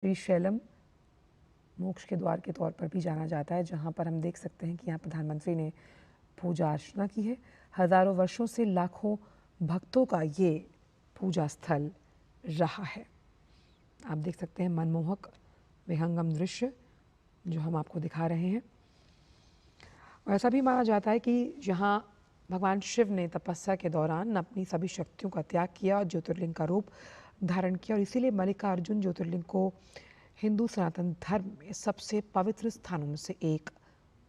श्रीशैलम मोक्ष के द्वार के तौर पर भी जाना जाता है, जहाँ पर हम देख सकते हैं कि यहाँ प्रधानमंत्री ने पूजा अर्चना की है। हजारों वर्षों से लाखों भक्तों का ये पूजा स्थल रहा है। आप देख सकते हैं मनमोहक विहंगम दृश्य जो हम आपको दिखा रहे हैं। और ऐसा भी माना जाता है कि जहाँ भगवान शिव ने तपस्या के दौरान अपनी सभी शक्तियों का त्याग किया और ज्योतिर्लिंग का रूप धारण किया, और इसीलिए मल्लिकार्जुन ज्योतिर्लिंग को हिंदू सनातन धर्म में सबसे पवित्र स्थानों में से एक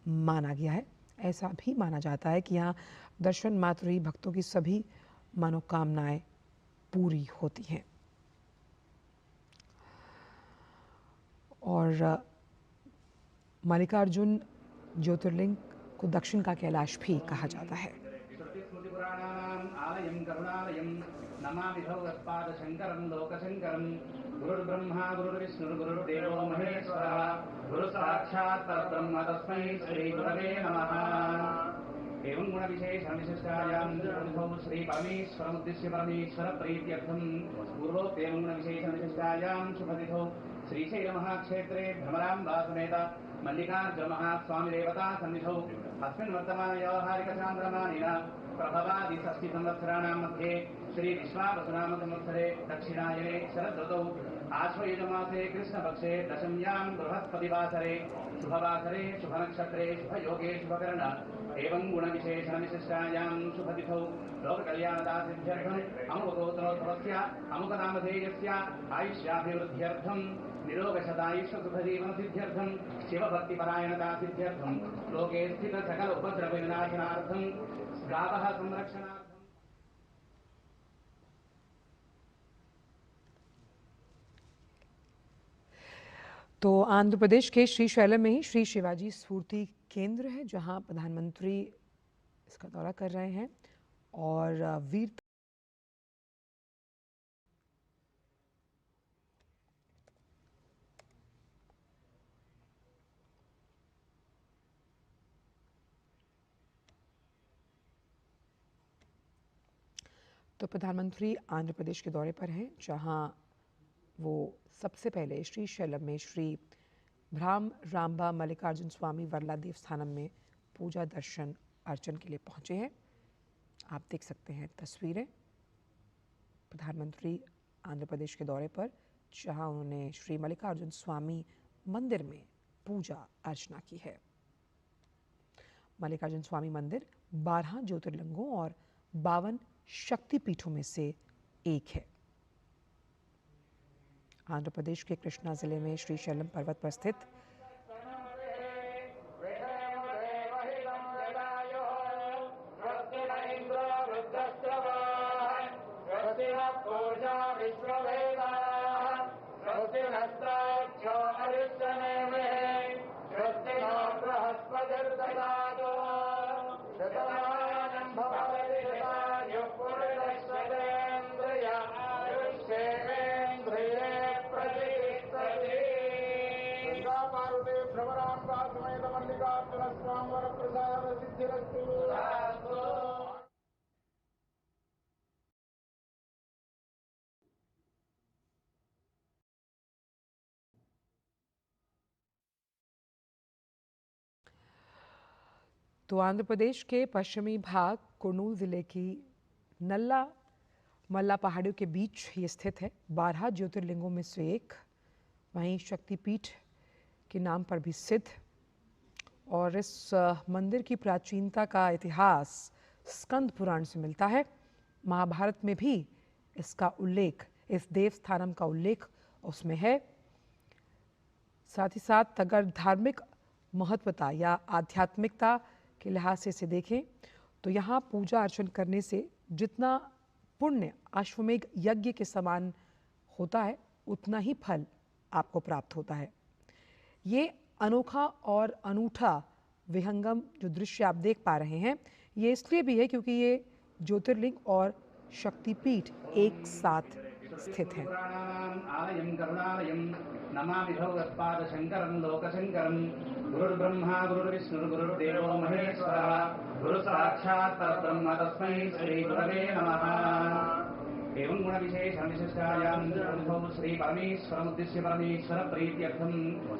माना गया है। ऐसा भी माना जाता है कि यहाँ दर्शन मात्र ही भक्तों की सभी मनोकामनाएं पूरी होती हैं। और मल्लिकार्जुन ज्योतिर्लिंग को दक्षिण का कैलाश भी कहा जाता है। गुरुर्ब्रह्मा गुरुर्विष्णु गुरुर्देवो महेश्वरः गुरु साक्षात् परब्रह्म तस्मै श्री गुरवे नमः। एवं गुण विशेष विशिष्टायां श्री परमेश्वरमुद्दिश्य परमेश्वर प्रीत्यर्थं पूर्वोक्तेन गुण विशेष विशिष्टायां शुभतिथौ श्रीशैल महाक्षेत्रे भ्रमराम्बा समेत मल्लिकार्जुन महास्वामी देवता सन्निधौ अस्मिन् वर्तमान व्यावहारिक चान्द्रमानेन प्रभवादि षष्टि संवत्सराणां मध्ये श्री विश्वावसुनाम संवत्सरे दक्षिणायने शरदृतौ आश्वयुजमासे कृष्णपक्षे दशम्यां बृहस्पतिवासरे शुभवासरे शुभनक्षत्रे शुभयोगे शुभकर्ण एवं गुणविशेषण विशिष्टायां शुभतिथौ लोककल्याणदासिद्ध्यर्थम् अमुकगोत्रोद्भवस्य अमुकनामधेयस्य आयुष्याभिवृद्ध्यर्थं निरोगशतायुष्यसुखजीवनसिद्ध्यर्थं शिवभक्तिपरायणतासिद्ध्यर्थं लोके स्थित सकल उपद्रवविनाशनार्थं गावः संरक्षणार्थं। तो आंध्र प्रदेश के श्रीशैलम में ही श्री शिवाजी स्फूर्ति केंद्र है, जहां प्रधानमंत्री इसका दौरा कर रहे हैं। और वीर तो प्रधानमंत्री आंध्र प्रदेश के दौरे पर हैं, जहां वो सबसे पहले श्रीशैलम में श्री भ्राम रामबा मल्लिकार्जुन स्वामी वर्ला देवस्थानम में पूजा दर्शन अर्चन के लिए पहुंचे हैं। आप देख सकते हैं तस्वीरें प्रधानमंत्री आंध्र प्रदेश के दौरे पर, जहां उन्होंने श्री मल्लिकार्जुन स्वामी मंदिर में पूजा अर्चना की है। मल्लिकार्जुन स्वामी मंदिर 12 ज्योतिर्लिंगों और 52 शक्तिपीठों में से एक है। आंध्र प्रदेश के कृष्णा जिले में श्रीशैलम पर्वत पर स्थित भ्रमराम्बा समेत मल्लिकार्जुन स्वामी वरप्रसाद सिद्धिरस्तु। तो आंध्र प्रदेश के पश्चिमी भाग कुर्नूल जिले की नल्ला मल्ला पहाड़ियों के बीच ये स्थित है। 12 ज्योतिर्लिंगों में से एक, वहीं शक्तिपीठ के नाम पर भी सिद्ध। और इस मंदिर की प्राचीनता का इतिहास स्कंद पुराण से मिलता है। महाभारत में भी इसका उल्लेख, इस देवस्थानम का उल्लेख उसमें है। साथ ही साथ अगर धार्मिक महत्वता या आध्यात्मिकता के लिहाज से इसे देखें तो यहाँ पूजा अर्चन करने से जितना पुण्य अश्वमेघ यज्ञ के समान होता है, उतना ही फल आपको प्राप्त होता है। ये अनोखा और अनूठा विहंगम जो दृश्य आप देख पा रहे हैं, ये इसलिए भी है क्योंकि ये ज्योतिर्लिंग और शक्तिपीठ एक साथ स्थित हैं। आलयं करुणालयं नमामि भगवत्पादशङ्करं लोकशङ्करं गुरुर्ब्रह्मा गुरुर्विष्णु गुरुर्देवो महेश्वरः गुरु साक्षात् परब्रह्म तस्मै श्री गुरवे नमः। एवं गुणविशेषविशिष्टायां प्रथमो श्री परमेश्वरमुद्दिश्य परमेश्वर प्रीत्यर्थं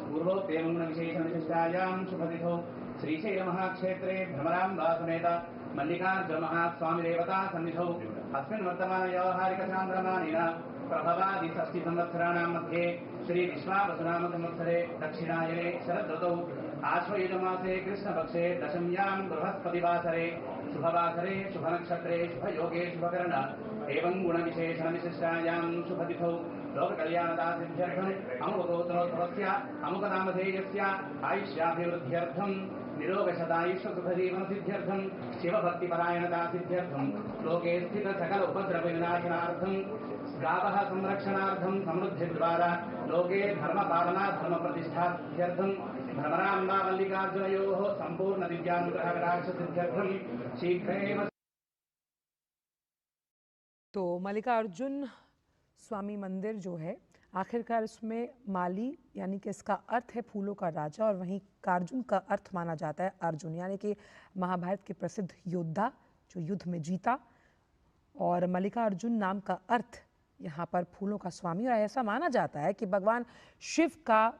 पूर्वोक्तेवं गुणविशेषविशिष्टायां शुभतिथौ श्रीशैलमहाक्षेत्रे भ्रमराम्बा समेत मल्लिकार्जुन महास्वामी देवता सन्निधौ अस्मिन् वर्तमान व्यावहारिकचान्द्रमानेन प्रभवादि षष्टि संवत्सराणां मध्ये श्री विश्वावसुनाम संवत्सरे दक्षिणायने शरदृतौ आश्वयुजमासे कृष्णपक्षे दशम्यां बृहस्पतिवासरे शुभवासरे शुभनक्षत्रे शुभयोगे शुभकर्ण एवं गुणविशेषणविशिष्टायां शुभतिथौ लोककल्याणदासिद्ध्यर्थम् अमुकगोत्रोद्भवस्य अमुकनामधेयस्य आयुष्याभिवृद्ध्यर्थं निरोगशतायुष्यसुखजीवनसिद्ध्यर्थं शिवभक्तिपरायणतासिद्ध्यर्थं लोके स्थितसकल उपद्रवविनाशनार्थं गावः संरक्षणार्थं समृद्धिद्वारा लोके धर्मपालना धर्मप्रतिष्ठार्थं भ्रमराम्बा मल्लिकार्जुनयोः सम्पूर्ण दिव्यानुग्रहविराजसिद्ध्यर्थं शीघ्रेव। तो मल्लिकार्जुन स्वामी मंदिर जो है आखिरकार इसमें माली यानी कि इसका अर्थ है फूलों का राजा, और वहीं कार्जुन का अर्थ माना जाता है अर्जुन, यानी कि महाभारत के प्रसिद्ध योद्धा जो युद्ध में जीता। और मल्लिकार्जुन नाम का अर्थ यहाँ पर फूलों का स्वामी, और ऐसा माना जाता है कि भगवान शिव का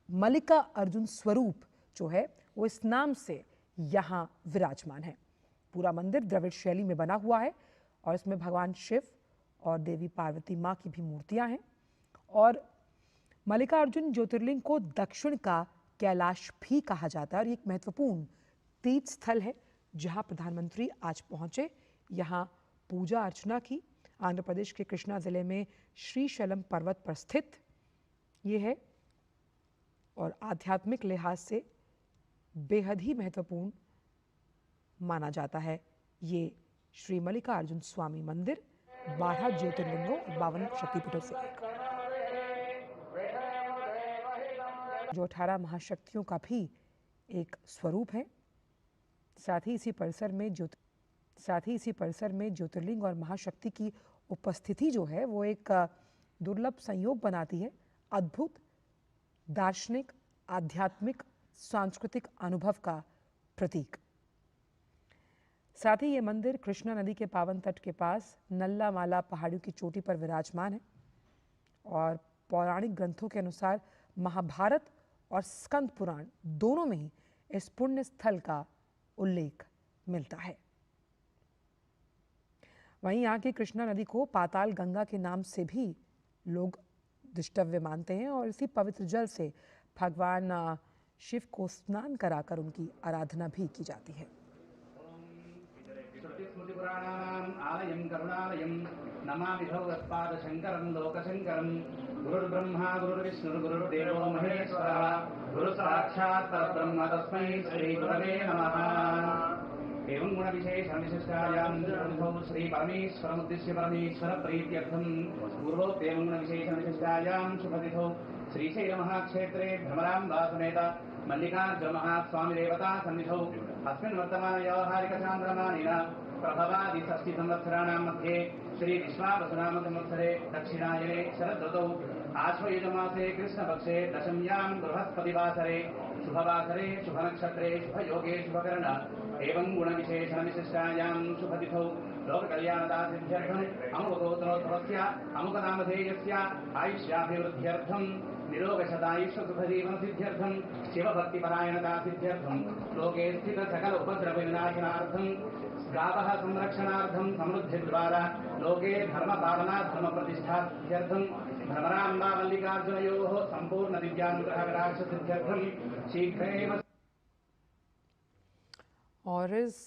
मल्लिका अर्जुन स्वरूप जो है वो इस नाम से यहाँ विराजमान है। पूरा मंदिर द्रविड़ शैली में बना हुआ है और इसमें भगवान शिव और देवी पार्वती माँ की भी मूर्तियाँ हैं। और मल्लिकार्जुन ज्योतिर्लिंग को दक्षिण का कैलाश भी कहा जाता है, और ये एक महत्वपूर्ण तीर्थ स्थल है जहाँ प्रधानमंत्री आज पहुँचे, यहाँ पूजा अर्चना की। आंध्र प्रदेश के कृष्णा जिले में श्रीशैलम पर्वत पर स्थित ये है और आध्यात्मिक लिहाज से बेहद ही महत्वपूर्ण माना जाता है ये श्री मल्लिकार्जुन स्वामी मंदिर, 12 ज्योतिर्लिंगों और 52 शक्तिपीठों से एक, जो 18 महाशक्तियों का भी एक स्वरूप है। साथ ही इसी परिसर में ज्योतिर्लिंग और महाशक्ति की उपस्थिति जो है वो एक दुर्लभ संयोग बनाती है, अद्भुत दार्शनिक, आध्यात्मिक, सांस्कृतिक अनुभव का प्रतीक। साथ ही ये मंदिर कृष्णा नदी के पावन तट के पास नल्ला माला पहाड़ियों की चोटी पर विराजमान है, और पौराणिक ग्रंथों के अनुसार महाभारत और स्कंद पुराण दोनों में ही इस पुण्य स्थल का उल्लेख मिलता है। वहीं यहाँ की कृष्णा नदी को पाताल गंगा के नाम से भी लोग द्रष्टव्य मानते हैं, और इसी पवित्र जल से भगवान शिव को स्नान कराकर उनकी आराधना भी की जाती है। श्रुतिस्मृतिपुराणानाम् आलयं करुणालयं नमामि भगवत्पादशङ्करं लोकशङ्करं। गुरुर्ब्रह्मा गुरुर्विष्णुर्गुरुर्देवो महेश्वरः, गुरुसाक्षात् परब्रह्म तस्मै श्रीगुरवे नमः। एवं गुणविशेषविशिष्टायां प्रथमो श्री परमेश्वरमुद्दिश्य परमेश्वर प्रीत्यर्थं पूर्वोक्तेवं गुणविशेषविशिष्टायां शुभतिथौ श्रीशैलमहाक्षेत्रे भ्रमराम्बा समेत मल्लिकार्जुन महास्वामी देवता सन्निधौ अस्मिन् वर्तमान व्यावहारिकचान्द्रमानेन प्रभवादि षष्टि संवत्सराणां मध्ये श्री विश्वावसुनाम संवत्सरे दक्षिणायने शरदृतौ आश्वयुजमासे कृष्णपक्षे दशम्यां बृहस्पतिवासरे शुभवासरे शुभनक्षत्रे शुभयोगे शुभकर्ण एवं गुणविशेषणविशिष्टायां शुभतिथौ लोककल्याणदासिद्ध्यर्थम् अमुकगोत्रोद्भवस्य अमुकनामधेयस्य आयुष्याभिवृद्ध्यर्थं निरोगशतायुष्यसुखजीवनसिद्ध्यर्थं शिवभक्तिपरायणतासिद्ध्यर्थं लोके स्थितसकल उपद्रवविनाशनार्थं गावः संरक्षणार्थं समृद्धिद्वारा लोके धर्मपालना धर्मप्रतिष्ठार्थं भ्रमराम्बा मल्लिकार्जुनयोः सम्पूर्ण दिव्यानुग्रहविराजसिद्ध्यर्थं शीघ्रेव। और इस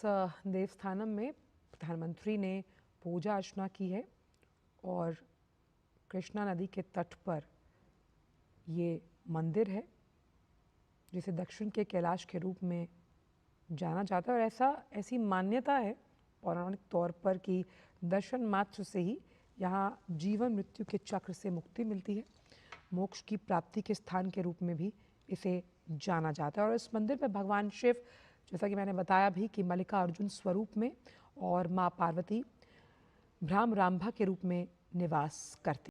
देवस्थानम में प्रधानमंत्री ने पूजा अर्चना की है, और कृष्णा नदी के तट पर ये मंदिर है जिसे दक्षिण के कैलाश के रूप में जाना जाता है। और ऐसी मान्यता है पौराणिक तौर पर कि दर्शन मात्र से ही यहाँ जीवन मृत्यु के चक्र से मुक्ति मिलती है, मोक्ष की प्राप्ति के स्थान के रूप में भी इसे जाना जाता है। और इस मंदिर में भगवान शिव, जैसा कि मैंने बताया भी, कि मल्लिकार्जुन स्वरूप में और माँ पार्वती भ्रामराम्भा के रूप में निवास करती